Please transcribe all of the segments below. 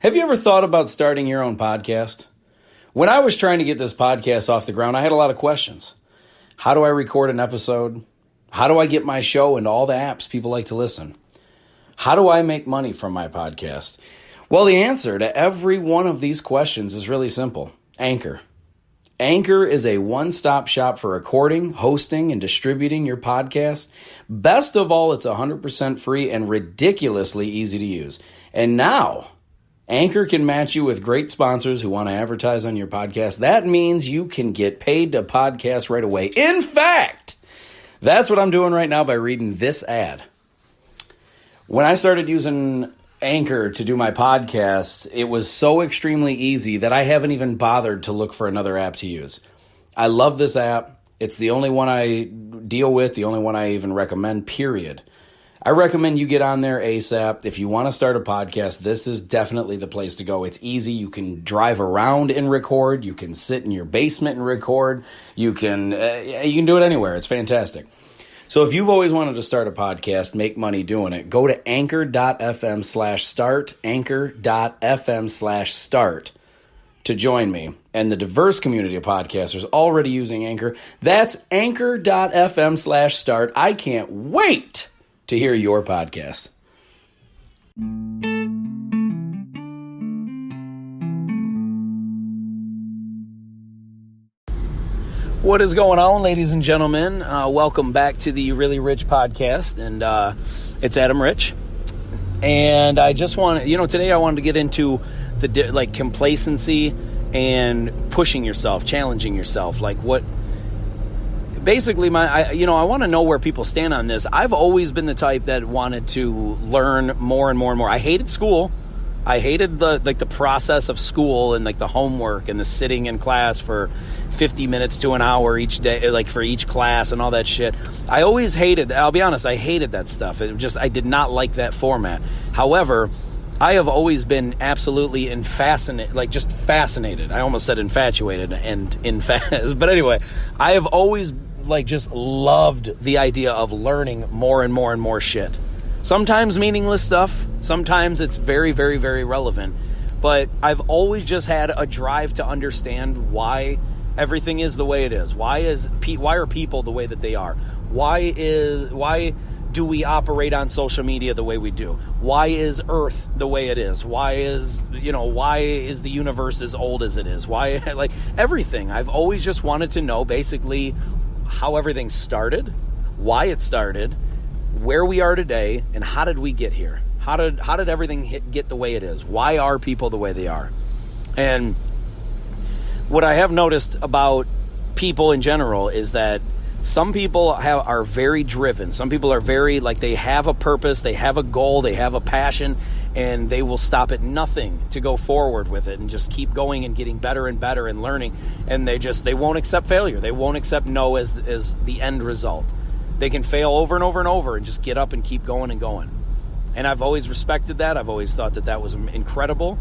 Have you ever thought about starting your own podcast? When I was trying to get this podcast off the ground, I had a lot of questions. How do I record an episode? How do I get my show into all the apps people like to listen? How do I make money from my podcast? Well, the answer to every one of these questions is really simple. Anchor. Anchor is a one-stop shop for recording, hosting, and distributing your podcast. Best of all, it's 100% free and ridiculously easy to use. And now, Anchor can match you with great sponsors who want to advertise on your podcast. That means you can get paid to podcast right away. In fact, that's what I'm doing right now by reading this ad. When I started using Anchor to do my podcast, it was so extremely easy that I haven't even bothered to look for another app to use. I love this app. It's the only one I deal with, the only one I even recommend, period. I recommend you get on there ASAP. If you want to start a podcast, this is definitely the place to go. It's easy. You can drive around and record. You can sit in your basement and record. You can do it anywhere. It's fantastic. So if you've always wanted to start a podcast, make money doing it, go to anchor.fm/start, anchor.fm/start to join me and the diverse community of podcasters already using Anchor. That's anchor.fm/start. I can't wait to hear your podcast. What is going on, ladies and gentlemen? Welcome back to the Really Rich podcast, and it's Adam Rich. And I just want to, today I wanted to get into the complacency and pushing yourself, challenging yourself. Basically, I want to know where people stand on this. I've always been the type that wanted to learn more and more and more. I hated school. I hated the process of school and the homework and the sitting in class for 50 minutes to an hour each day, for each class and all that shit. I always hated, I'll be honest, I hated that stuff. I did not like that format. However, I have always been absolutely fascinated. I almost said infatuated but anyway, I have always just loved the idea of learning more and more and more shit. Sometimes meaningless stuff. Sometimes it's very, very, very relevant. But I've always just had a drive to understand why everything is the way it is. Why are people the way that they are? Why do we operate on social media the way we do? Why is Earth the way it is? Why is the universe as old as it is? Why, everything. I've always just wanted to know basically how everything started, why it started, where we are today, and how did we get here? How did everything get the way it is? Why are people the way they are? And what I have noticed about people in general is that some people are very driven. Some people are very, they have a purpose, they have a goal, they have a passion, and they will stop at nothing to go forward with it and just keep going and getting better and better and learning. And they won't accept failure. They won't accept no as the end result. They can fail over and over and over and just get up and keep going and going. And I've always respected that. I've always thought that was incredible.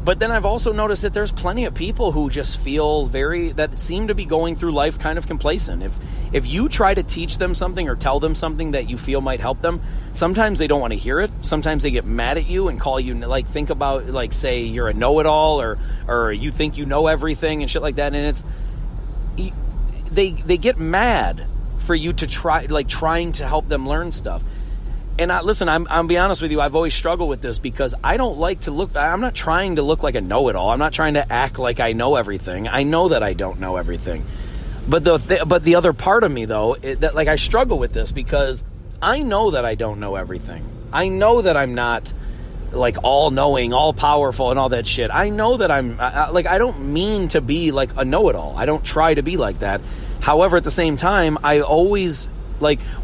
But then I've also noticed that there's plenty of people who just feel that seem to be going through life kind of complacent. If you try to teach them something or tell them something that you feel might help them, sometimes they don't want to hear it. Sometimes they get mad at you and call you, think about, say you're a know-it-all or you think you know everything and shit like that. And they get mad for you to trying to help them learn stuff. And I'm be honest with you, I've always struggled with this because I don't like to I'm not trying to look like a know-it-all. I'm not trying to act like I know everything. I know that I don't know everything. But the other part of me, though, I struggle with this because I know that I don't know everything. I know that I'm not all-knowing, all-powerful and all that shit. I know that I don't mean to be a know-it-all. I don't try to be like that. However, at the same time, I always,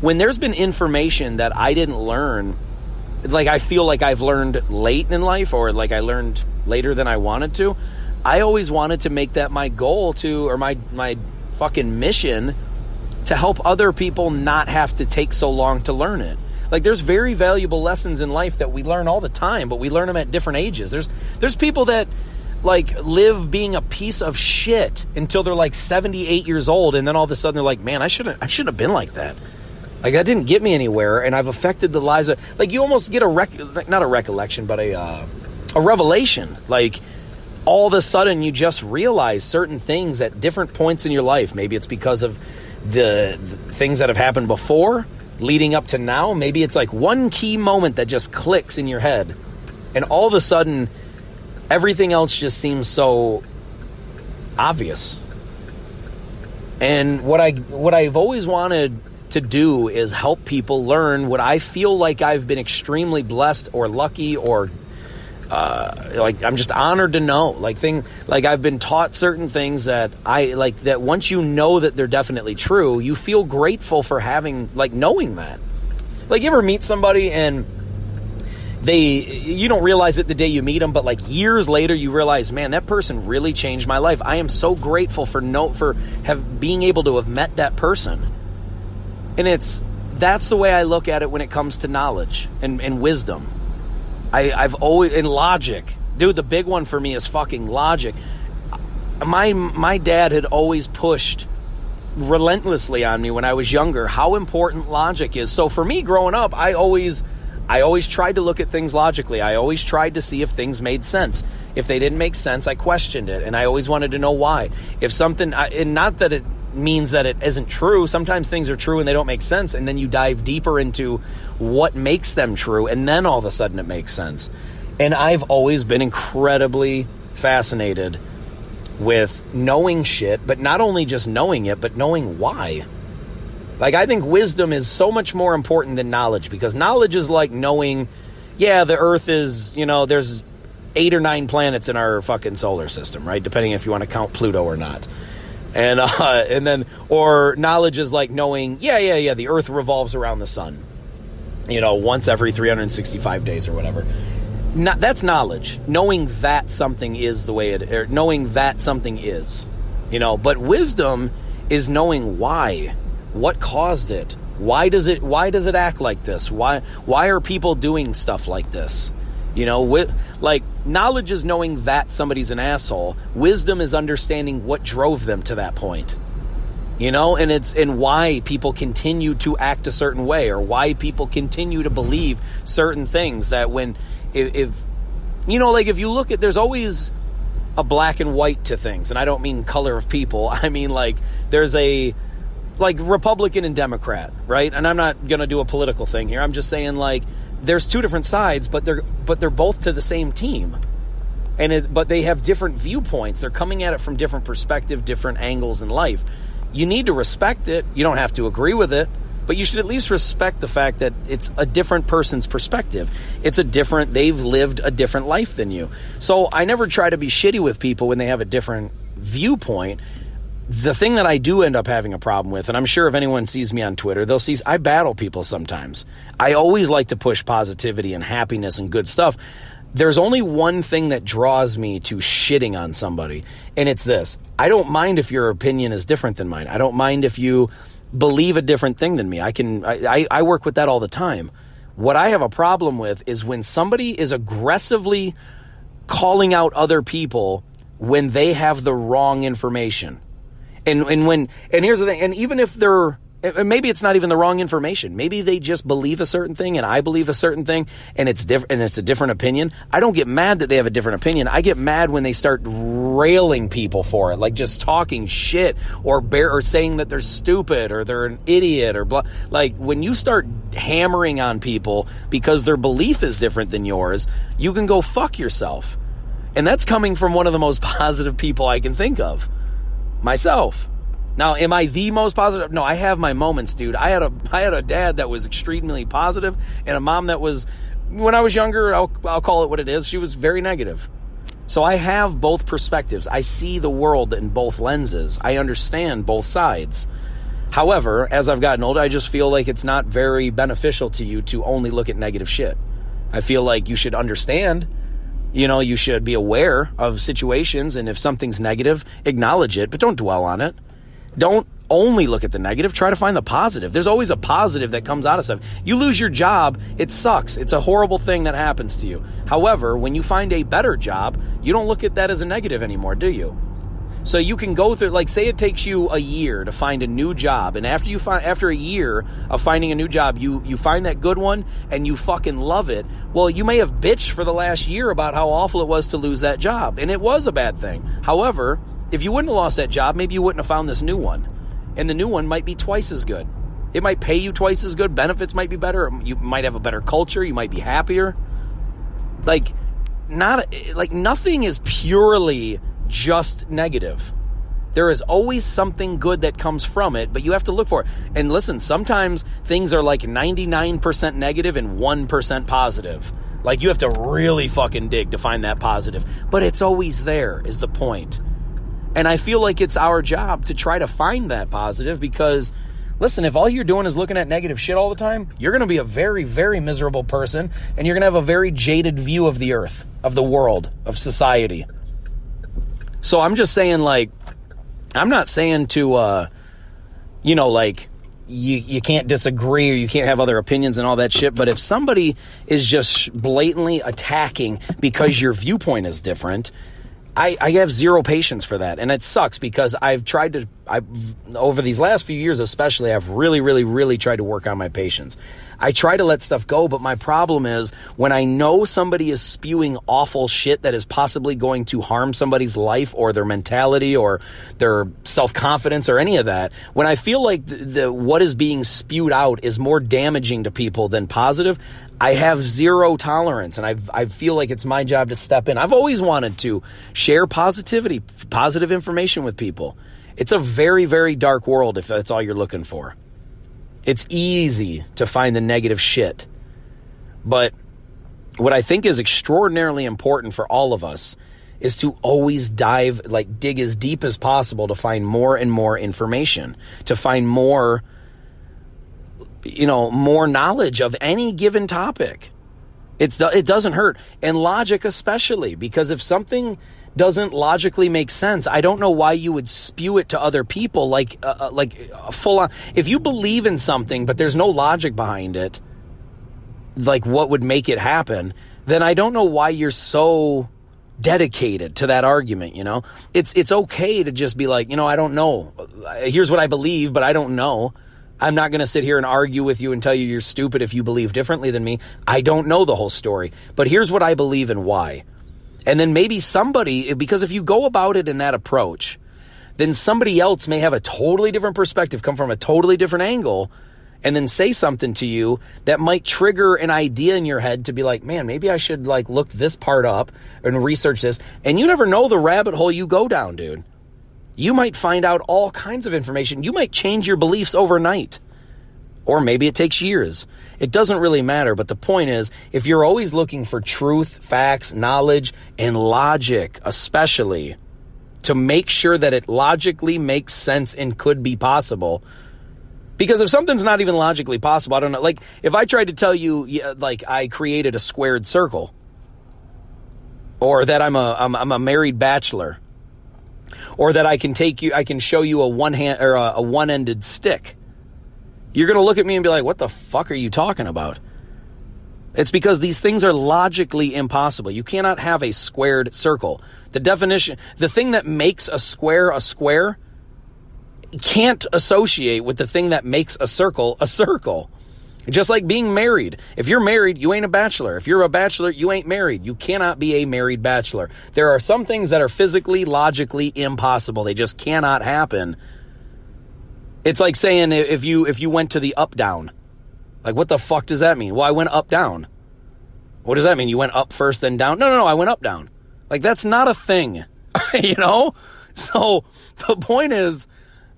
when there's been information that I didn't learn, I feel like I've learned late in life or I learned later than I wanted to, I always wanted to make that my goal or my fucking mission to help other people not have to take so long to learn it. There's very valuable lessons in life that we learn all the time, but we learn them at different ages. There's people that live being a piece of shit until they're 78 years old, and then all of a sudden they're like, man, I shouldn't have been like that. That didn't get me anywhere, and I've affected the lives of, you almost get not a recollection, but a revelation. Like, all of a sudden you just realize certain things at different points in your life. Maybe it's because of the things that have happened before leading up to now. Maybe it's like one key moment that just clicks in your head, and all of a sudden everything else just seems so obvious. And what I've always wanted to do is help people learn what I feel like I've been extremely blessed or lucky, or like I'm just honored to know. Like I've been taught certain things that I like, that once you know that they're definitely true, you feel grateful for having, like, knowing that. Like, you ever meet somebody and you don't realize it the day you meet them, but like years later you realize, man, that person really changed my life. I am so grateful for being able to have met that person. And that's the way I look at it when it comes to knowledge and wisdom. I've always, in logic, dude, the big one for me is fucking logic. My dad had always pushed relentlessly on me when I was younger how important logic is. So for me growing up, I always tried to look at things logically. I always tried to see if things made sense. If they didn't make sense, I questioned it, and I always wanted to know why. If something, and not that it means that it isn't true. Sometimes things are true and they don't make sense, and then you dive deeper into what makes them true, and then all of a sudden it makes sense. And I've always been incredibly fascinated with knowing shit, but not only just knowing it, but knowing why. Like, I think wisdom is so much more important than knowledge, because knowledge is like knowing, yeah, the Earth is, there's 8 or 9 planets in our fucking solar system, right? Depending if you want to count Pluto or not. Or knowledge is like knowing, the Earth revolves around the sun, once every 365 days or whatever. That's knowledge. Knowing that something is the way knowing that something is, but wisdom is knowing why. What caused it? Why does it act like this? Why are people doing stuff like this? Like, knowledge is knowing that somebody's an asshole. Wisdom is understanding what drove them to that point. And why people continue to act a certain way, or why people continue to believe certain things that if you look at, there's always a black and white to things. And I don't mean color of people. I mean, like, there's a, like, Republican and Democrat, right? And I'm not going to do a political thing here. I'm just saying, like, there's two different sides, but they're both to the same team. But they have different viewpoints. They're coming at it from different perspective, different angles in life. You need to respect it. You don't have to agree with it, but you should at least respect the fact that it's a different person's perspective. They've lived a different life than you. So I never try to be shitty with people when they have a different viewpoint. The thing that I do end up having a problem with, and I'm sure if anyone sees me on Twitter, they'll see I battle people sometimes. I always like to push positivity and happiness and good stuff. There's only one thing that draws me to shitting on somebody, and it's this. I don't mind if your opinion is different than mine. I don't mind if you believe a different thing than me. I work with that all the time. What I have a problem with is when somebody is aggressively calling out other people when they have the wrong information. And here's the thing, and even if maybe it's not even the wrong information. Maybe they just believe a certain thing and I believe a certain thing, and it's different, and it's a different opinion. I don't get mad that they have a different opinion. I get mad when they start railing people for it, like just talking shit or saying that they're stupid or they're an idiot or blah. Like, when you start hammering on people because their belief is different than yours, you can go fuck yourself. And that's coming from one of the most positive people I can think of. Myself. Now, am I the most positive? No, I have my moments, dude. I had a dad that was extremely positive, and a mom that was, when I was younger, I'll call it what it is, she was very negative. So I have both perspectives. I see the world in both lenses. I understand both sides. However, as I've gotten older, I just feel like it's not very beneficial to you to only look at negative shit. I feel like you should understand. You should be aware of situations, and if something's negative, acknowledge it, but don't dwell on it. Don't only look at the negative. Try to find the positive. There's always a positive that comes out of stuff. You lose your job, it sucks. It's a horrible thing that happens to you. However, when you find a better job, you don't look at that as a negative anymore, do you? So you can go through, like, say it takes you a year to find a new job, and after a year of finding a new job, you find that good one and you fucking love it. Well, you may have bitched for the last year about how awful it was to lose that job, and it was a bad thing. However, if you wouldn't have lost that job, maybe you wouldn't have found this new one, and the new one might be twice as good. It might pay you twice as good. Benefits might be better. You might have a better culture. You might be happier. Nothing is purely just negative. There is always something good that comes from it, but you have to look for it. And listen, sometimes things are like 99% negative and 1% positive. Like, you have to really fucking dig to find that positive. But it's always there, is the point. And I feel like it's our job to try to find that positive, because, listen, if all you're doing is looking at negative shit all the time, you're going to be a very, very miserable person, and you're going to have a very jaded view of the earth, of the world, of society. So I'm just saying, like, I'm not saying to, you can't disagree or you can't have other opinions and all that shit. But if somebody is just blatantly attacking because your viewpoint is different, I have zero patience for that. And it sucks, because over these last few years especially, I've really, really, really tried to work on my patience. I try to let stuff go, but my problem is when I know somebody is spewing awful shit that is possibly going to harm somebody's life or their mentality or their self-confidence or any of that, when I feel like what is being spewed out is more damaging to people than positive, I have zero tolerance, and I feel like it's my job to step in. I've always wanted to share positivity, positive information with people. It's a very, very dark world if that's all you're looking for. It's easy to find the negative shit. But what I think is extraordinarily important for all of us is to always dig as deep as possible to find more and more information, to find more knowledge of any given topic. It doesn't hurt. And logic especially, because if something doesn't logically make sense, I don't know why you would spew it to other people like full on. If you believe in something but there's no logic behind it, like what would make it happen, then I don't know why you're so dedicated to that argument. It's okay to just be like, I don't know. Here's what I believe, but I don't know. I'm not going to sit here and argue with you and tell you you're stupid if you believe differently than me. I don't know the whole story, but here's what I believe and why. And then maybe somebody, because if you go about it in that approach, then somebody else may have a totally different perspective, come from a totally different angle, and then say something to you that might trigger an idea in your head to be like, man, maybe I should look this part up and research this. And you never know the rabbit hole you go down, dude. You might find out all kinds of information. You might change your beliefs overnight. Or maybe it takes years. It doesn't really matter. But the point is, if you're always looking for truth, facts, knowledge, and logic, especially, to make sure that it logically makes sense and could be possible. Because if something's not even logically possible, I don't know. Like, if I tried to tell you, I created a squared circle, or that I'm a married bachelor, or that I can show you a one-ended stick, you're going to look at me and be like, what the fuck are you talking about? It's because these things are logically impossible. You cannot have a squared circle. The definition, the thing that makes a square can't associate with the thing that makes a circle a circle. Just like being married. If you're married, you ain't a bachelor. If you're a bachelor, you ain't married. You cannot be a married bachelor. There are some things that are physically, logically impossible. They just cannot happen. It's like saying if you went to the up-down. Like, what the fuck does that mean? Well, I went up-down. What does that mean? You went up first, then down? No, I went up-down. Like, that's not a thing. So the point is,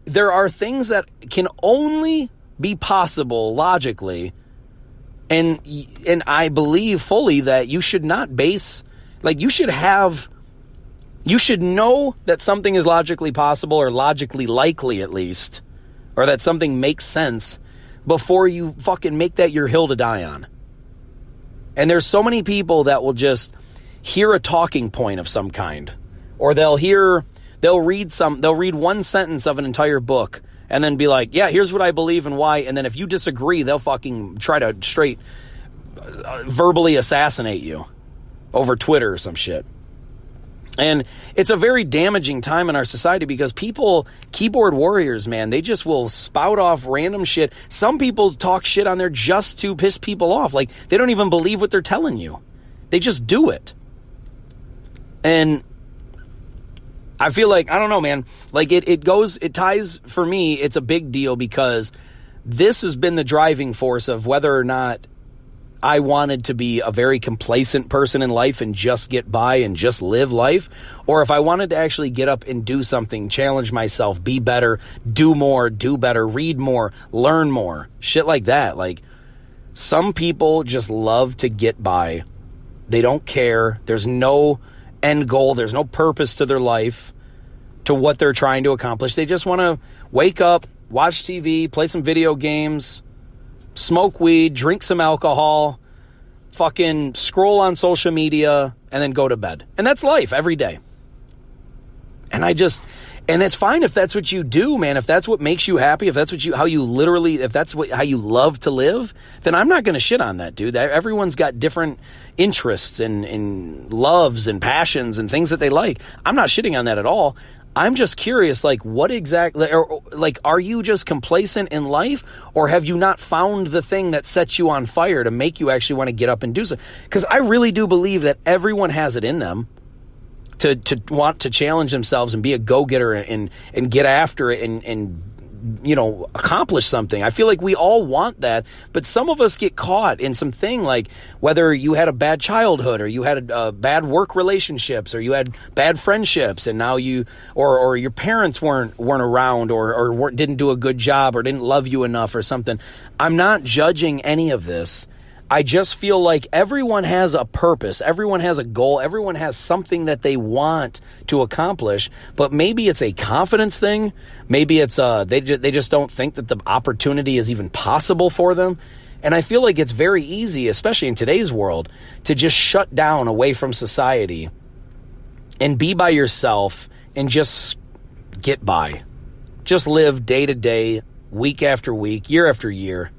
there are things that can only be possible logically, and I believe fully that you should not base, you should know that something is logically possible, or logically likely at least, or that something makes sense before you fucking make that your hill to die on. And there's so many people that will just hear a talking point of some kind, or they'll read one sentence of an entire book and then be like, yeah, here's what I believe and why. And then if you disagree, they'll fucking try to straight verbally assassinate you over Twitter or some shit. And it's a very damaging time in our society because people, keyboard warriors, man, they just will spout off random shit. Some people talk shit on there just to piss people off. Like, they don't even believe what they're telling you. They just do it. And I feel like, I don't know, man, like it ties, for me, it's a big deal because this has been the driving force of whether or not I wanted to be a very complacent person in life and just get by and just live life, or if I wanted to actually get up and do something, challenge myself, be better, do more, do better, read more, learn more, shit like that. Like, some people just love to get by. They don't care. There's no end goal. There's no purpose to their life, to what they're trying to accomplish. They just want to wake up, watch TV, play some video games, smoke weed, drink some alcohol, fucking scroll on social media, and then go to bed. And that's life every day. And it's fine if that's what you do, man. If that's what makes you happy, if that's what how you love to live, then I'm not going to shit on that, dude. Everyone's got different interests and loves and passions and things that they like. I'm not shitting on that at all. I'm just curious, like, what exactly, or like, are you just complacent in life, or have you not found the thing that sets you on fire to make you actually want to get up and do something? Because I really do believe that everyone has it in them to want to challenge themselves and be a go-getter and get after it and you know, accomplish something. I feel like we all want that, but some of us get caught in something, like whether you had a bad childhood, or you had a bad work relationships, or you had bad friendships, and now or your parents weren't around, or didn't do a good job, or didn't love you enough, or something. I'm not judging any of this. I just feel like everyone has a purpose, everyone has a goal, everyone has something that they want to accomplish, but maybe it's a confidence thing, maybe it's they just don't think that the opportunity is even possible for them. And I feel like it's very easy, especially in today's world, to just shut down away from society and be by yourself and just get by. Just live day to day, week after week, year after year.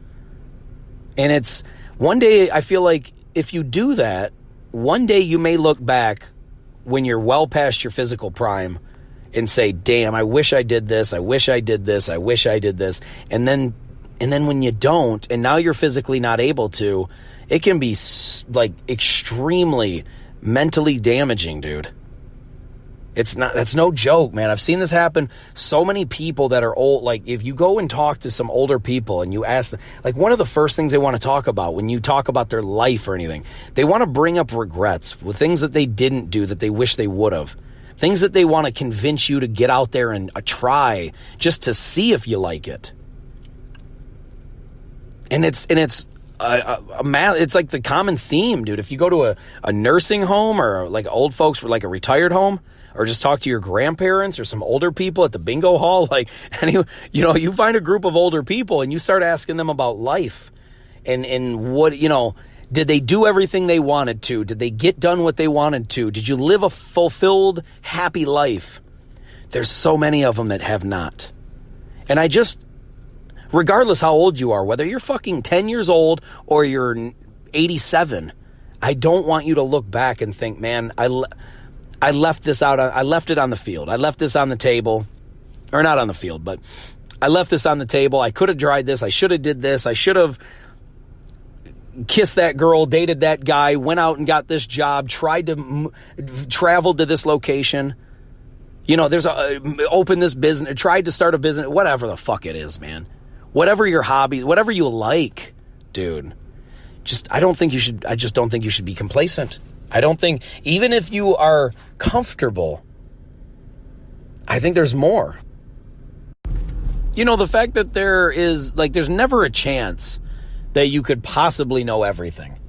And it's one day, I feel like if you do that, one day you may look back when you're well past your physical prime and say, damn, I wish I did this. I wish I did this. I wish I did this. And then when you don't, and now you're physically not able to, it can be like extremely mentally damaging, dude. That's no joke, man. I've seen this happen. So many people that are old, like if you go and talk to some older people and you ask them, like one of the first things they want to talk about when you talk about their life or anything, they want to bring up regrets with things that they didn't do that they wish they would have. Things that they want to convince you to get out there and try just to see if you like it. And it's like the common theme, dude. If you go to a nursing home or like old folks, like a retired home, or just talk to your grandparents or some older people at the bingo hall, like, you find a group of older people and you start asking them about life and what, did they do everything they wanted to? Did they get done what they wanted to? Did you live a fulfilled, happy life? There's so many of them that have not. And regardless how old you are, whether you're fucking 10 years old or you're 87, I don't want you to look back and think, man, I left this out. I left it on the field. I left this on the table, or not on the field, but I left this on the table. I could have tried this. I should have did this. I should have kissed that girl, dated that guy, went out and got this job, tried to travel to this location. Open this business, tried to start a business, whatever the fuck it is, man. Whatever your hobby, whatever you like, dude. I just don't think you should be complacent. I don't think, even if you are comfortable, I think there's more. The fact that there's never a chance that you could possibly know everything.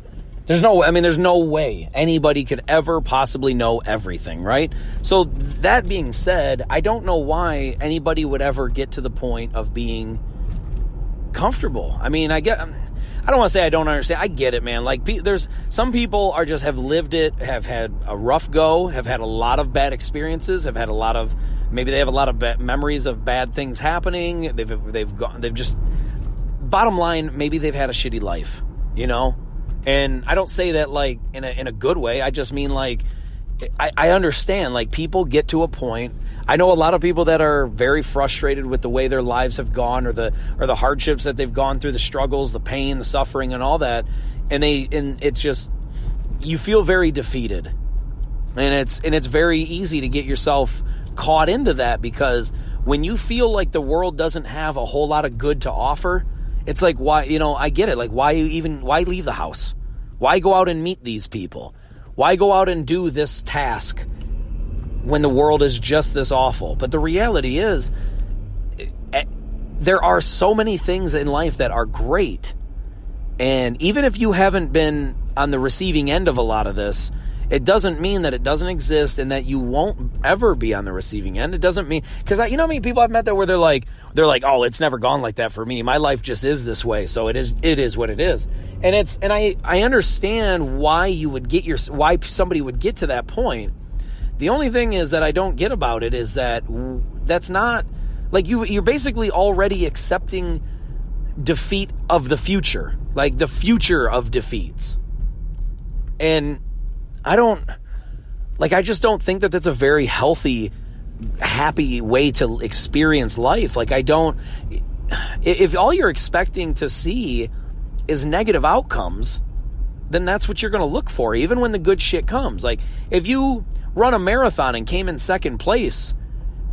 There's no way anybody could ever possibly know everything, right? So that being said, I don't know why anybody would ever get to the point of being comfortable. I don't want to say I don't understand. I get it, man. Like, there's some people have lived it, have had a rough go, have had a lot of bad experiences, maybe they have a lot of memories of bad things happening. They've just, bottom line, maybe they've had a shitty life, And I don't say that like in a good way. I just mean like, I understand, like, people get to a point. I know a lot of people that are very frustrated with the way their lives have gone, or the hardships that they've gone through, the struggles, the pain, the suffering, and all that. And it's just, you feel very defeated. And it's very easy to get yourself caught into that, because when you feel like the world doesn't have a whole lot of good to offer, it's like, why, I get it. Like, why leave the house? Why go out and meet these people? Why go out and do this task when the world is just this awful? But the reality is, there are so many things in life that are great. And even if you haven't been on the receiving end of a lot of this, it doesn't mean that it doesn't exist and that you won't ever be on the receiving end. It doesn't mean, because how many people I've met that where they're like, oh, it's never gone like that for me. My life just is this way. So it is what it is. And I understand why why somebody would get to that point. The only thing is that I don't get about it is that that's not, like, you're basically already accepting defeat of the future, like the future of defeats. And I just don't think that that's a very healthy, happy way to experience life. Like, if all you're expecting to see is negative outcomes, then that's what you're going to look for, even when the good shit comes. Like, if you run a marathon and came in second place,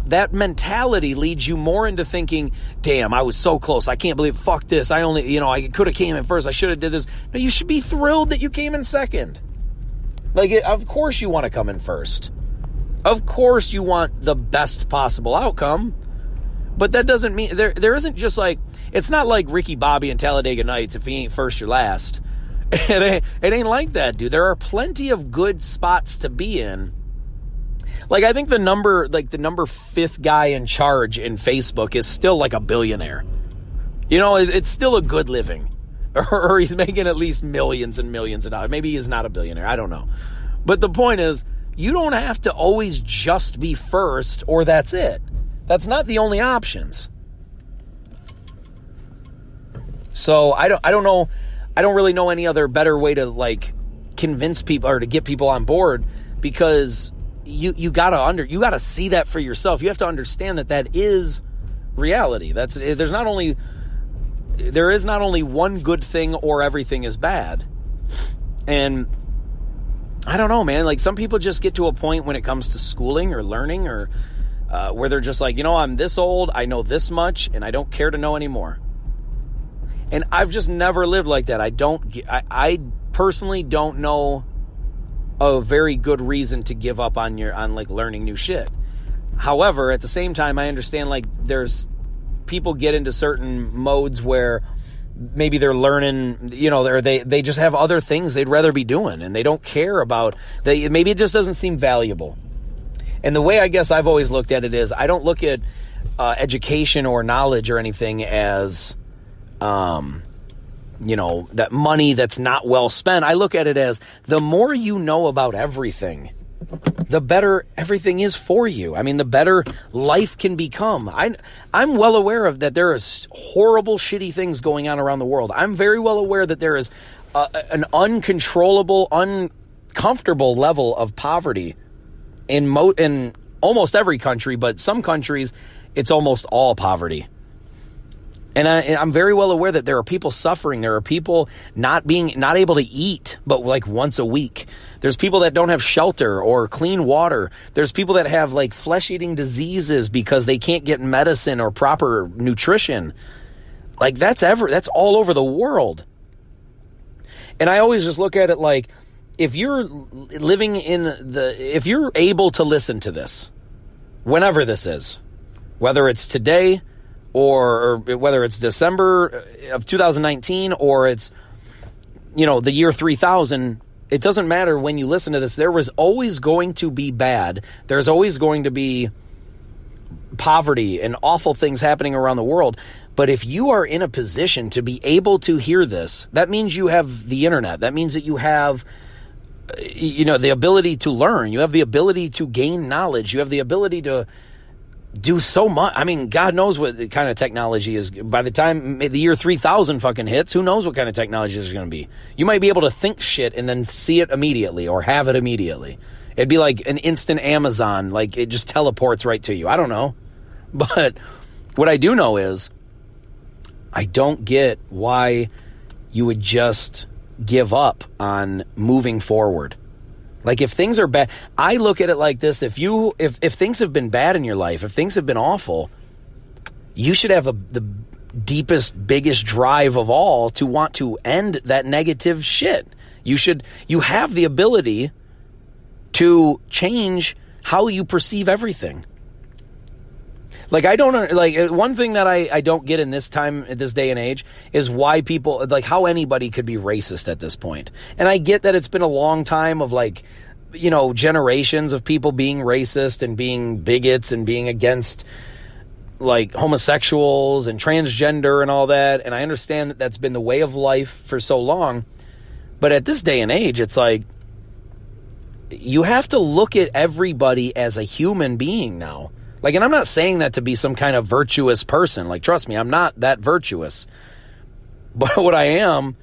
that mentality leads you more into thinking, damn, I was so close. I can't believe it. Fuck this. I could have came in first. I should have did this. No, you should be thrilled that you came in second. Like, of course you want to come in first. Of course you want the best possible outcome. But that doesn't mean, there isn't just like, it's not like Ricky Bobby and Talladega Nights. If he ain't first, you're last. It ain't like that, dude. There are plenty of good spots to be in. Like, I think the number 5th guy in charge in Facebook is still like a billionaire. It's still a good living. Or he's making at least millions and millions of dollars. Maybe he's not a billionaire. I don't know. But the point is, you don't have to always just be first, or that's it. That's not the only options. So I don't know. I don't really know any other better way to, like, convince people or to get people on board, because you gotta see that for yourself. You have to understand that is reality. There is not only one good thing or everything is bad. And I don't know, man. Like, some people just get to a point when it comes to schooling or learning, or where they're just like, I'm this old, I know this much, and I don't care to know anymore. And I've just never lived like that. I personally don't know a very good reason to give up on like learning new shit. However, at the same time, I understand, like, there's people get into certain modes where maybe they're learning, they just have other things they'd rather be doing, and they don't care about, maybe it just doesn't seem valuable. And the way I guess I've always looked at it is, I don't look at education or knowledge or anything as, that money that's not well spent. I look at it as, the more you know about everything, the better everything is for you. I mean, the better life can become. I'm well aware of that there is horrible, shitty things going on around the world. I'm very well aware that there is an uncontrollable, uncomfortable level of poverty in almost every country, but some countries, it's almost all poverty. And I'm very well aware that there are people suffering. There are people not able to eat, but like once a week. There's people that don't have shelter or clean water. There's people that have like flesh-eating diseases because they can't get medicine or proper nutrition. Like, that's all over the world. And I always just look at it like, if you're able to listen to this, whenever this is, whether it's today, or whether it's December of 2019, or it's, the year 3000, it doesn't matter when you listen to this. There was always going to be bad. There's always going to be poverty and awful things happening around the world. But if you are in a position to be able to hear this, that means you have the internet. That means that you have, the ability to learn. You have the ability to gain knowledge. You have the ability to do so much. I mean, God knows what kind of technology is. By the time the year 3000 fucking hits, who knows what kind of technology is going to be. You might be able to think shit and then see it immediately or have it immediately. It'd be like an instant Amazon, like it just teleports right to you. I don't know. But what I do know is I don't get why you would just give up on moving forward. Like if things are bad, I look at it like this. If things have been bad in your life, if things have been awful, you should have the deepest, biggest drive of all to want to end that negative shit. You have the ability to change how you perceive everything. Like one thing that I don't get in this time, at this day and age, is why people, like how anybody could be racist at this point. And I get that it's been a long time of like, you know, generations of people being racist and being bigots and being against like homosexuals and transgender and all that. And I understand that that's been the way of life for so long. But at this day and age, it's like, you have to look at everybody as a human being now. Like, and I'm not saying that to be some kind of virtuous person. Like, trust me, I'm not that virtuous. But what I am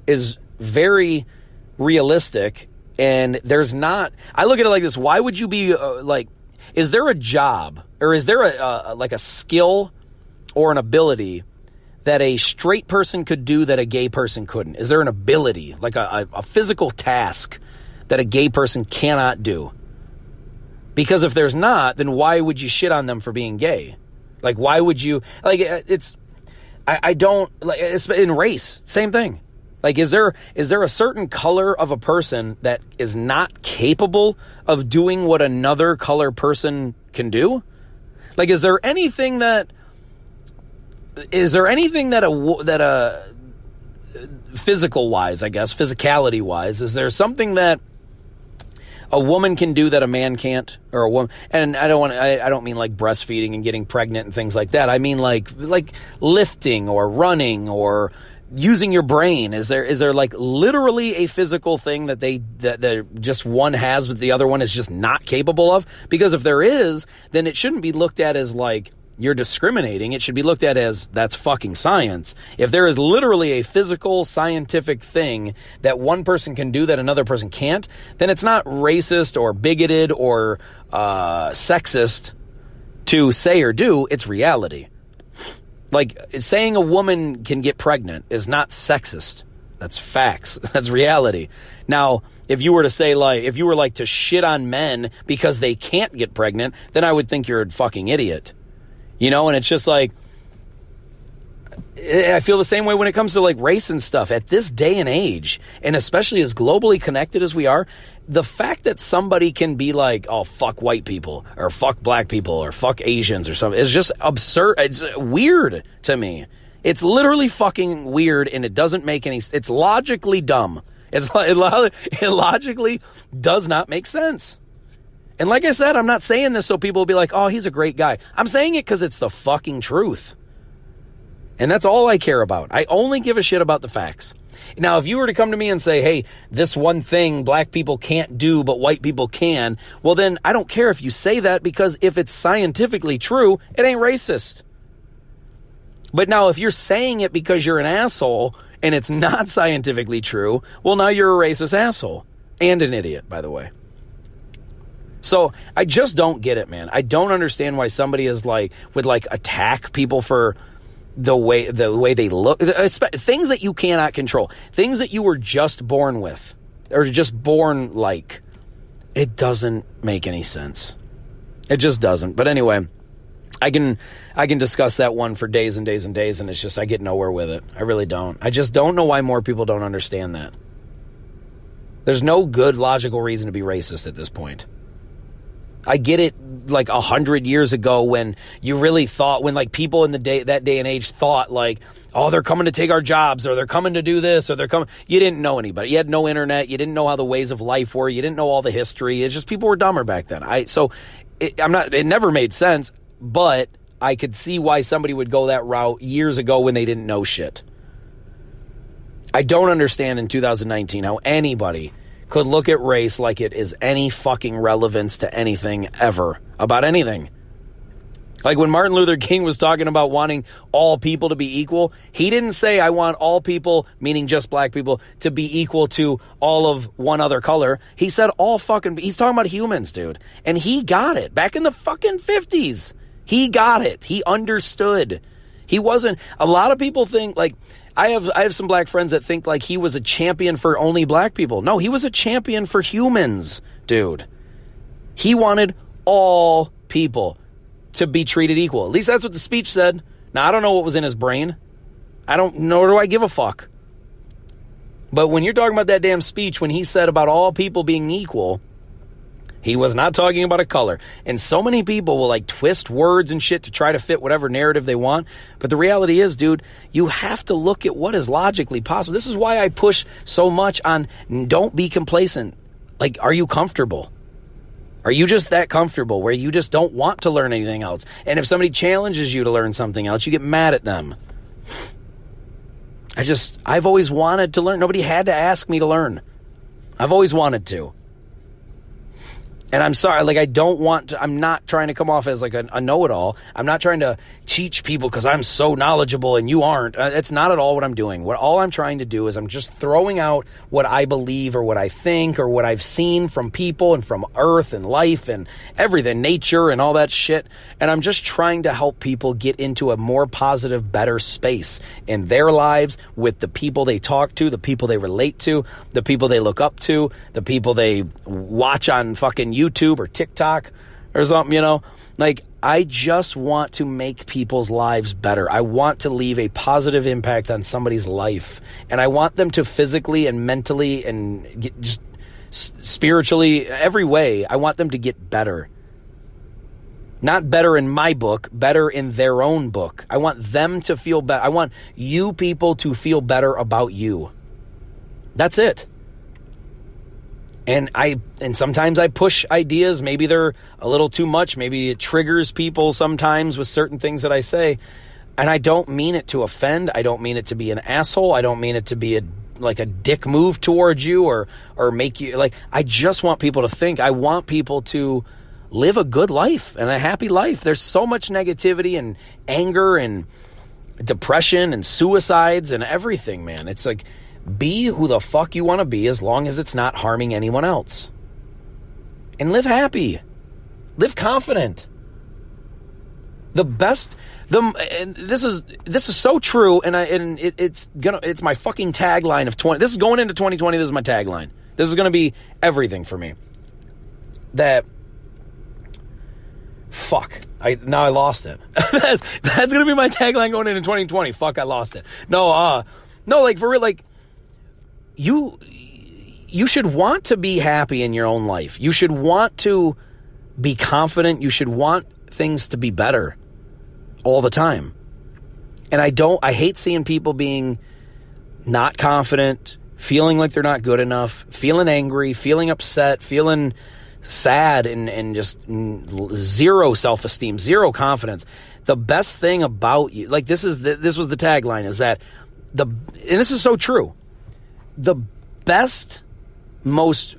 is very realistic. And I look at it like this. Why would you be is there a job or is there a skill or an ability that a straight person could do that a gay person couldn't? Is there an ability, like a physical task that a gay person cannot do? Because if there's not, then why would you shit on them for being gay? Like, why would you, like, I don't, like, it's in race, same thing. Like, is there a certain color of a person that is not capable of doing what another color person can do? Like, is there anything that a physical wise, I guess, physicality wise, is there something that a woman can do that a man can't, or a woman? And I don't mean like breastfeeding and getting pregnant and things like that. I mean like lifting or running or using your brain. Is there like literally a physical thing that just one has but the other one is just not capable of? Because if there is, then it shouldn't be looked at as like you're discriminating. It should be looked at as that's fucking science. If there is literally a physical scientific thing that one person can do that another person can't, then it's not racist or bigoted or sexist to say or do. It's reality. Like, saying a woman can get pregnant is not sexist. That's facts. That's reality. Now, if you were to shit on men because they can't get pregnant, then I would think you're a fucking idiot. You know, and it's just like, I feel the same way when it comes to like race and stuff. At this day and age, and especially as globally connected as we are, the fact that somebody can be like, oh, fuck white people, or fuck black people, or fuck Asians or something, is just absurd. It's weird to me. It's literally fucking weird, and it doesn't make it's logically dumb. It logically does not make sense. And like I said, I'm not saying this so people will be like, oh, he's a great guy. I'm saying it because it's the fucking truth. And that's all I care about. I only give a shit about the facts. Now, if you were to come to me and say, hey, this one thing black people can't do, but white people can, well, then I don't care if you say that, because if it's scientifically true, it ain't racist. But now, if you're saying it because you're an asshole and it's not scientifically true, well, now you're a racist asshole and an idiot, by the way. So I just don't get it, man. I don't understand why somebody would attack people for the way they look. Things that you cannot control. Things that you were just born with, or just born like. It doesn't make any sense. It just doesn't. But anyway, I can discuss that one for days and days and days, and it's just, I get nowhere with it. I really don't. I just don't know why more people don't understand that. There's no good logical reason to be racist at this point. I get it like 100 years ago when you really thought, when like people in that day and age thought like, oh, they're coming to take our jobs, or they're coming to do this, or they're coming. You didn't know anybody. You had no internet. You didn't know how the ways of life were. You didn't know all the history. It's just people were dumber back then. It never made sense, but I could see why somebody would go that route years ago when they didn't know shit. I don't understand in 2019 how anybody could look at race like it is any fucking relevance to anything ever, about anything. Like when Martin Luther King was talking about wanting all people to be equal, he didn't say I want all people, meaning just black people, to be equal to all of one other color. He said he's talking about humans, dude. And he got it. Back in the fucking 50s. He got it. He understood. He wasn't, a lot of people think, like, I have some black friends that think like he was a champion for only black people. No, he was a champion for humans, dude. He wanted all people to be treated equal. At least that's what the speech said. Now, I don't know what was in his brain. Nor do I give a fuck. But when you're talking about that damn speech, when he said about all people being equal, he was not talking about a color. And so many people will like twist words and shit to try to fit whatever narrative they want. But the reality is, dude, you have to look at what is logically possible. This is why I push so much on don't be complacent. Like, are you comfortable? Are you just that comfortable where you just don't want to learn anything else? And if somebody challenges you to learn something else, you get mad at them. I've always wanted to learn. Nobody had to ask me to learn. I've always wanted to. And I'm sorry, like I'm not trying to come off as like a know-it-all. I'm not trying to teach people because I'm so knowledgeable and you aren't. That's not at all what I'm doing. All I'm trying to do is I'm just throwing out what I believe or what I think or what I've seen from people and from earth and life and everything, nature and all that shit. And I'm just trying to help people get into a more positive, better space in their lives with the people they talk to, the people they relate to, the people they look up to, the people they watch on fucking YouTube or TikTok or something, like I just want to make people's lives better. I want to leave a positive impact on somebody's life, and I want them to physically and mentally and just spiritually, every way, I want them to get better. Not better in my book, better in their own book. I want them to feel better. I want you people to feel better about you. That's it. And sometimes I push ideas. Maybe they're a little too much. Maybe it triggers people sometimes with certain things that I say. And I don't mean it to offend. I don't mean it to be an asshole. I don't mean it to be a dick move towards you or make you like, I just want people to think. I want people to live a good life and a happy life. There's so much negativity and anger and depression and suicides and everything, man. It's like, be who the fuck you want to be as long as it's not harming anyone else. And live happy. Live confident. And this is so true, and it's my fucking tagline of 20. This is going into 2020. This is my tagline. This is going to be everything for me. I lost it. That's going to be my tagline going into 2020. Fuck, I lost it. No, like for real, like you should want to be happy in your own life. You should want to be confident. You should want things to be better all the time. And I hate seeing people being not confident, feeling like they're not good enough, feeling angry, feeling upset, feeling sad, and just zero self-esteem, zero confidence. The best thing about you, like this was the tagline, is that and this is so true. The best, most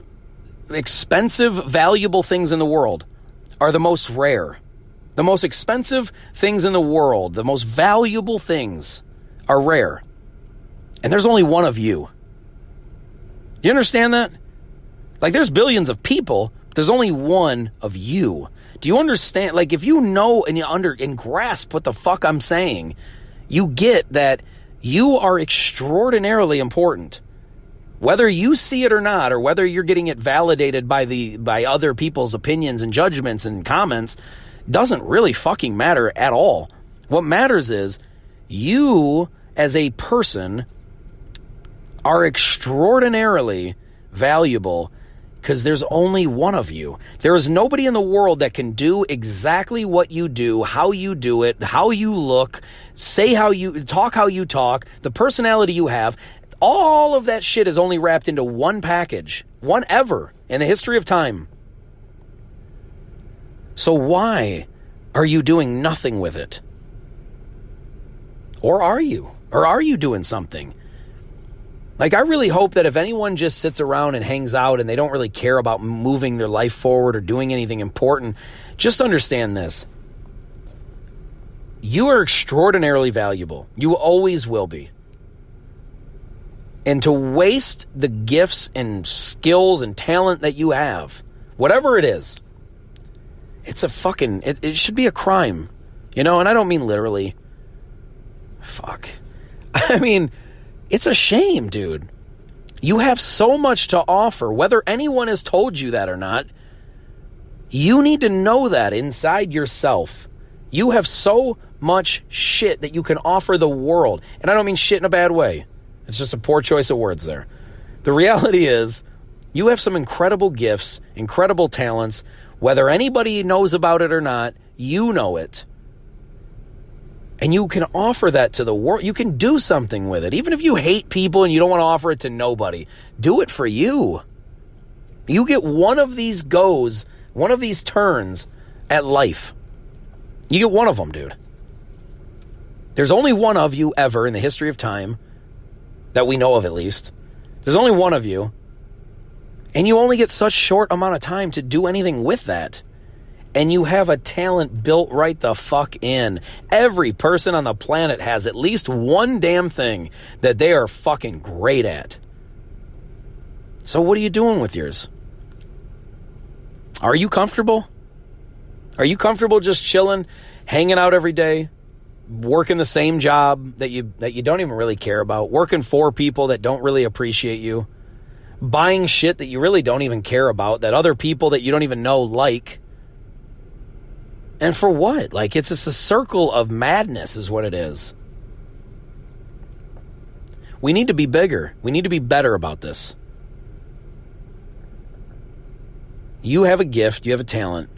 expensive, valuable things in the world are the most rare. The most expensive things in the world, the most valuable things are rare. And there's only one of you. You understand that? Like there's billions of people, but there's only one of you. Do you understand? Like if you know and grasp what the fuck I'm saying, you get that you are extraordinarily important. Whether you see it or not, or whether you're getting it validated by other people's opinions and judgments and comments, doesn't really fucking matter at all. What matters is you as a person are extraordinarily valuable because there's only one of you. There is nobody in the world that can do exactly what you do, how you do it, how you look, how you talk, the personality you have. All of that shit is only wrapped into one package, one ever in the history of time. So why are you doing nothing with it? Or are you? Or are you doing something? Like, I really hope that if anyone just sits around and hangs out and they don't really care about moving their life forward or doing anything important, just understand this. You are extraordinarily valuable. You always will be. And to waste the gifts and skills and talent that you have, whatever it is, it's a fucking, it should be a crime. You know, and I don't mean literally. Fuck. I mean, it's a shame, dude. You have so much to offer, whether anyone has told you that or not. You need to know that inside yourself. You have so much shit that you can offer the world. And I don't mean shit in a bad way. It's just a poor choice of words there. The reality is, you have some incredible gifts, incredible talents. Whether anybody knows about it or not, you know it. And you can offer that to the world. You can do something with it. Even if you hate people and you don't want to offer it to nobody, do it for you. You get one of these goes, one of these turns at life. You get one of them, dude. There's only one of you ever in the history of time, that we know of at least. There's only one of you. And you only get such short amount of time to do anything with that. And you have a talent built right the fuck in. Every person on the planet has at least one damn thing that they are fucking great at. So what are you doing with yours? Are you comfortable? Are you comfortable just chilling, hanging out every day, working the same job that you don't even really care about, working for people that don't really appreciate you, buying shit that you really don't even care about, that other people that you don't even know like? And for what? Like, it's just a circle of madness is what it is. We need to be bigger. We need to be better about this. You have a gift. You have a talent.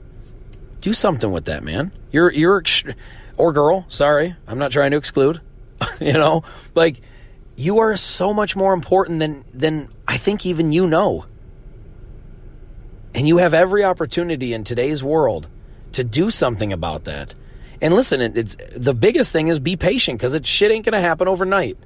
Do something with that, man. Or girl, sorry. I'm not trying to exclude. You know? Like, you are so much more important than I think even you know. And you have every opportunity in today's world to do something about that. And listen, it's the biggest thing is be patient, because shit ain't gonna happen overnight.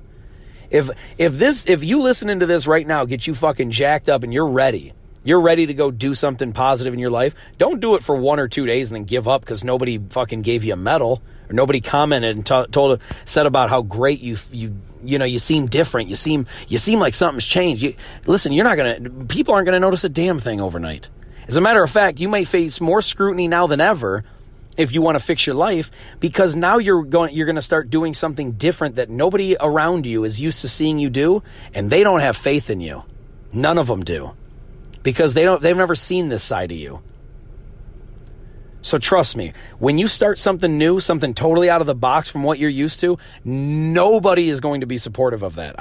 If you listening to this right now gets you fucking jacked up and you're ready to go do something positive in your life, don't do it for 1 or 2 days and then give up because nobody fucking gave you a medal or nobody commented and said about how great you seem different. You seem like something's changed. Listen, people aren't gonna notice a damn thing overnight. As a matter of fact, you may face more scrutiny now than ever if you want to fix your life, because now you're going to start doing something different that nobody around you is used to seeing you do, and they don't have faith in you. None of them do, because they've never seen this side of you. So trust me, when you start something new, something totally out of the box from what you're used to, nobody is going to be supportive of that.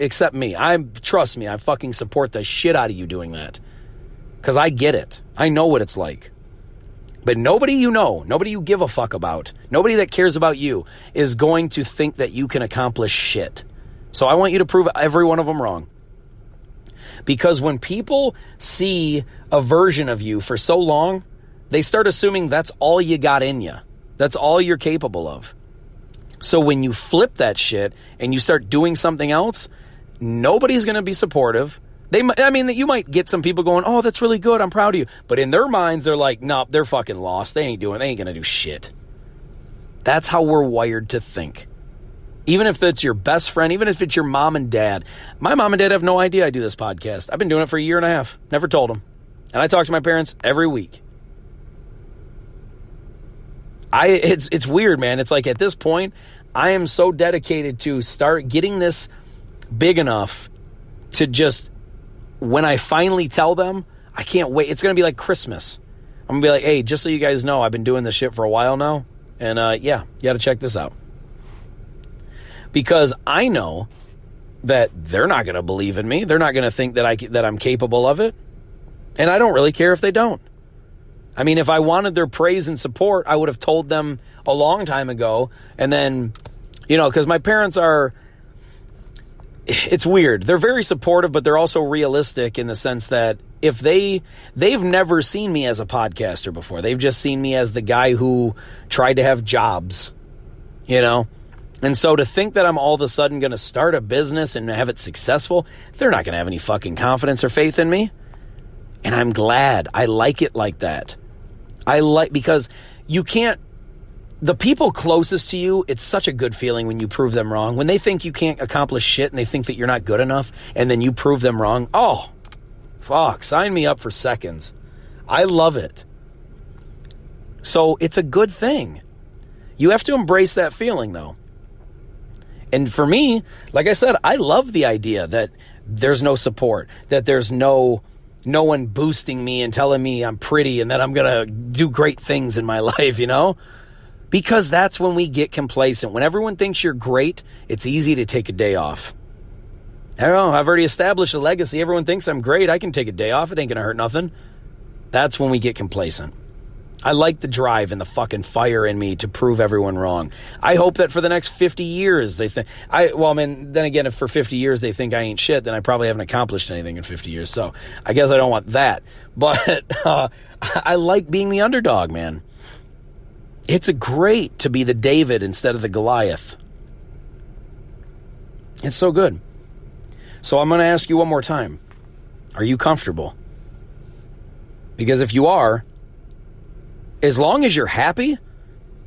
Except me. Trust me, I fucking support the shit out of you doing that. Because I get it. I know what it's like. But nobody you give a fuck about, nobody that cares about you is going to think that you can accomplish shit. So I want you to prove every one of them wrong. Because when people see a version of you for so long, they start assuming that's all you got in you. That's all you're capable of. So when you flip that shit and you start doing something else, nobody's going to be supportive. You might get some people going, oh, that's really good, I'm proud of you. But in their minds, they're like, no, they're fucking lost. They ain't going to do shit. That's how we're wired to think. Even if it's your best friend, even if it's your mom and dad. My mom and dad have no idea I do this podcast. I've been doing it for a year and a half. Never told them. And I talk to my parents every week. It's weird, man. It's like at this point, I am so dedicated to start getting this big enough to just, when I finally tell them, I can't wait. It's going to be like Christmas. I'm going to be like, hey, just so you guys know, I've been doing this shit for a while now. And you got to check this out. Because I know that they're not going to believe in me. They're not going to think that I'm capable of it. And I don't really care if they don't. I mean, if I wanted their praise and support, I would have told them a long time ago. And then, because my parents it's weird. They're very supportive, but they're also realistic in the sense that if they've never seen me as a podcaster before. They've just seen me as the guy who tried to have jobs, And so to think that I'm all of a sudden going to start a business and have it successful, they're not going to have any fucking confidence or faith in me. And I'm glad. I like it like that. Because you can't the people closest to you, it's such a good feeling when you prove them wrong. When they think you can't accomplish shit and they think that you're not good enough, and then you prove them wrong. Oh, fuck, sign me up for seconds. I love it. So it's a good thing. You have to embrace that feeling, though. And for me, like I said, I love the idea that there's no support, that there's no one boosting me and telling me I'm pretty and that I'm going to do great things in my life, you know? Because that's when we get complacent. When everyone thinks you're great, it's easy to take a day off. I don't know, I've already established a legacy. Everyone thinks I'm great. I can take a day off. It ain't going to hurt nothing. That's when we get complacent. I like the drive and the fucking fire in me to prove everyone wrong. I hope that for the next 50 years they think... then again, if for 50 years they think I ain't shit, then I probably haven't accomplished anything in 50 years. So I guess I don't want that. But I like being the underdog, man. It's great to be the David instead of the Goliath. It's so good. So I'm going to ask you one more time. Are you comfortable? Because if you are, as long as you're happy,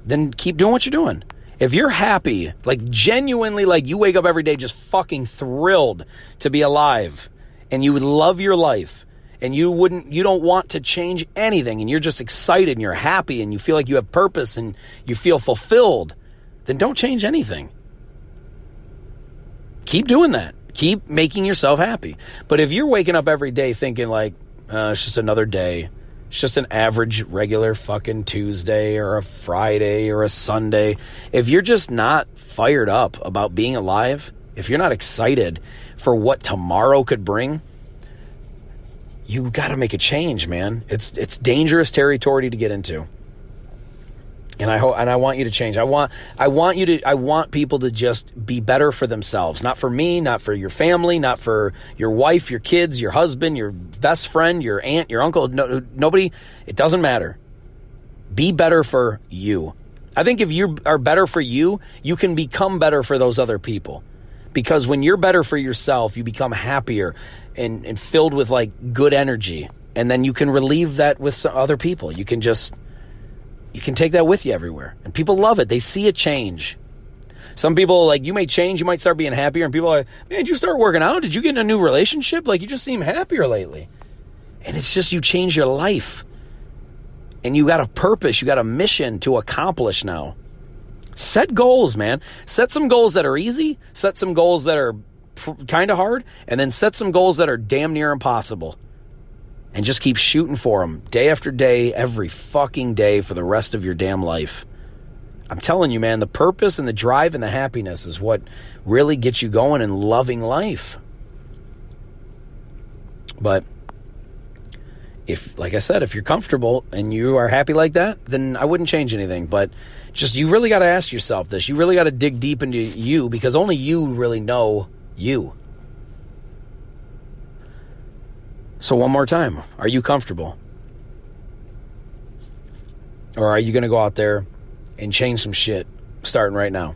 then keep doing what you're doing. If you're happy, like genuinely, like you wake up every day just fucking thrilled to be alive and you would love your life and you don't want to change anything and you're just excited and you're happy and you feel like you have purpose and you feel fulfilled, then don't change anything. Keep doing that. Keep making yourself happy. But if you're waking up every day thinking like, it's just another day, it's just an average, regular fucking Tuesday or a Friday or a Sunday. If you're just not fired up about being alive, if you're not excited for what tomorrow could bring, you got to make a change, man. It's dangerous territory to get into. And I want you to change. I want people to just be better for themselves. Not for me, not for your family, not for your wife, your kids, your husband, your best friend, your aunt, your uncle. No, nobody. It doesn't matter. Be better for you. I think if you are better for you, you can become better for those other people. Because when you're better for yourself, you become happier and filled with like good energy. And then you can relieve that with some other people. You can take that with you everywhere. And people love it. They see a change. Some people, like, you may change. You might start being happier. And people are like, man, did you start working out? Did you get in a new relationship? Like, you just seem happier lately. And it's just you change your life. And you got a purpose. You got a mission to accomplish now. Set goals, man. Set some goals that are easy. Set some goals that are kind of hard. And then set some goals that are damn near impossible. And just keep shooting for them day after day, every fucking day for the rest of your damn life. I'm telling you, man, the purpose and the drive and the happiness is what really gets you going and loving life. But if, like I said, if you're comfortable and you are happy like that, then I wouldn't change anything. But just, you really got to ask yourself this. You really got to dig deep into you, because only you really know you. So one more time, are you comfortable? Or are you going to go out there and change some shit starting right now?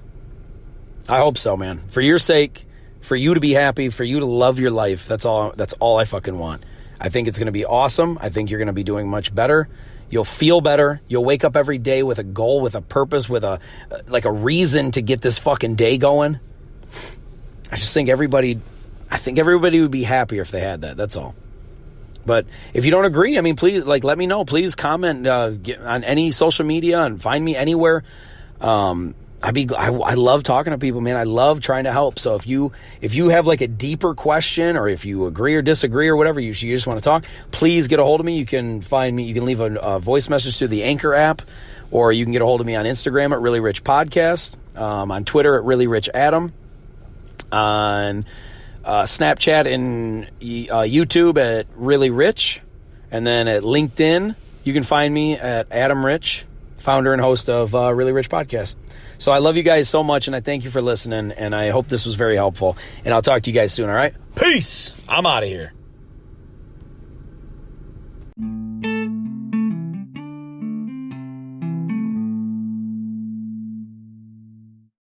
I hope so, man. For your sake, for you to be happy, for you to love your life, that's all I fucking want. I think it's going to be awesome. I think you're going to be doing much better. You'll feel better. You'll wake up every day with a goal, with a purpose, with a reason to get this fucking day going. I think everybody would be happier if they had that. That's all. But if you don't agree, I mean, please, let me know. Please comment on any social media and find me anywhere. I love talking to people, man. I love trying to help. So if you have like a deeper question, or if you agree or disagree or whatever, you just want to talk, please get a hold of me. You can find me. You can leave a voice message through the Anchor app, or you can get a hold of me on Instagram at Really Rich Podcast, on Twitter at Really Rich Adam, on Snapchat and YouTube at Really Rich, and then at LinkedIn you can find me at Adam Rich, founder and host of Really Rich Podcast. So I love you guys so much, and I thank you for listening, and I hope this was very helpful, and I'll talk to you guys soon. All right, peace. I'm out of here.